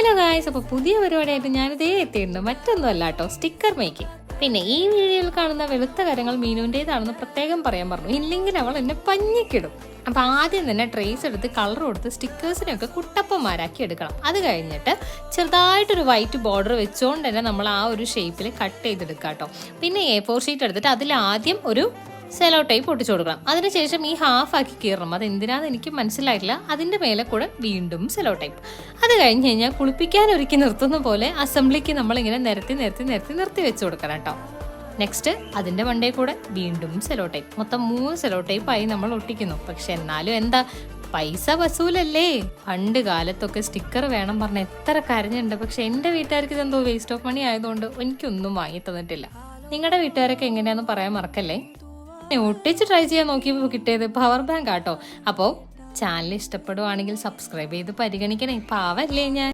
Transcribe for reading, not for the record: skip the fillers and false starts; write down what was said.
Hello guys, അപ്പോൾ പുതിയ പരിപാടിയായിട്ട് ഞാനിതേ എത്തിയിട്ടുണ്ട്. മറ്റൊന്നും അല്ല കേട്ടോ, സ്റ്റിക്കർ മേക്കിംഗ്. പിന്നെ ഈ വീഡിയോയിൽ കാണുന്ന വെളുത്ത കാര്യങ്ങൾ മീനുവിൻ്റെതാണെന്ന് പ്രത്യേകം പറയാൻ പറഞ്ഞു, ഇല്ലെങ്കിൽ അവൾ എന്നെ പഞ്ഞിക്കിടും. അപ്പോൾ ആദ്യം തന്നെ ട്രേസ് എടുത്ത് കളർ കൊടുത്ത് സ്റ്റിക്കേഴ്സിനൊക്കെ കുട്ടപ്പന്മാരാക്കി എടുക്കണം. അത് കഴിഞ്ഞിട്ട് ചെറുതായിട്ടൊരു വൈറ്റ് ബോർഡർ വെച്ചുകൊണ്ട് തന്നെ നമ്മൾ ആ ഒരു ഷേപ്പിൽ കട്ട് ചെയ്തെടുക്കുക കേട്ടോ. പിന്നെ A4 ഷീറ്റ് എടുത്തിട്ട് അതിൽ ആദ്യം ഒരു സെലോ ടൈപ്പ് ഒട്ടിച്ചു കൊടുക്കണം. അതിനുശേഷം ഈ ഹാഫ് ആക്കി കീറണം. അത് എന്തിനാന്ന് എനിക്ക് മനസ്സിലായിട്ടില്ല. അതിൻ്റെ മേലെ കൂടെ വീണ്ടും സെലോ ടൈപ്പ്. അത് കഴിഞ്ഞ് കഴിഞ്ഞാൽ കുളിപ്പിക്കാൻ ഒരുക്കി നിർത്തുന്ന പോലെ അസംബ്ലിക്ക് നമ്മളിങ്ങനെ നിരത്തി വെച്ച് കൊടുക്കണം കേട്ടോ. നെക്സ്റ്റ് അതിൻ്റെ മണ്ടേ കൂടെ വീണ്ടും സെലോ ടൈപ്പ്. മൊത്തം 3 സെലോ ടൈപ്പായി നമ്മൾ ഒട്ടിക്കുന്നു. പക്ഷെ എന്നാലും എന്താ, പൈസ വസൂലല്ലേ. പണ്ട് കാലത്തൊക്കെ സ്റ്റിക്കർ വേണം പറഞ്ഞ് എത്ര കരഞ്ഞുണ്ട്. പക്ഷെ എൻ്റെ വീട്ടുകാർക്ക് ഇതെന്തോ വേസ്റ്റ് ഓഫ് മണി ആയതുകൊണ്ട് എനിക്കൊന്നും വാങ്ങി തന്നിട്ടില്ല. നിങ്ങളുടെ വീട്ടുകാരൊക്കെ എങ്ങനെയാണെന്ന് പറയാൻ മറക്കല്ലേ. ഒട്ടിച്ച് ട്രൈ ചെയ്യാൻ നോക്കിയപ്പോൾ കിട്ടിയത് പവർ ബാങ്ക് ആട്ടോ. അപ്പോൾ ചാനൽ ഇഷ്ടപ്പെടുവാണെങ്കിൽ സബ്സ്ക്രൈബ് ചെയ്ത് പരിഗണിക്കണേ. പാവല്ലേ ഞാൻ.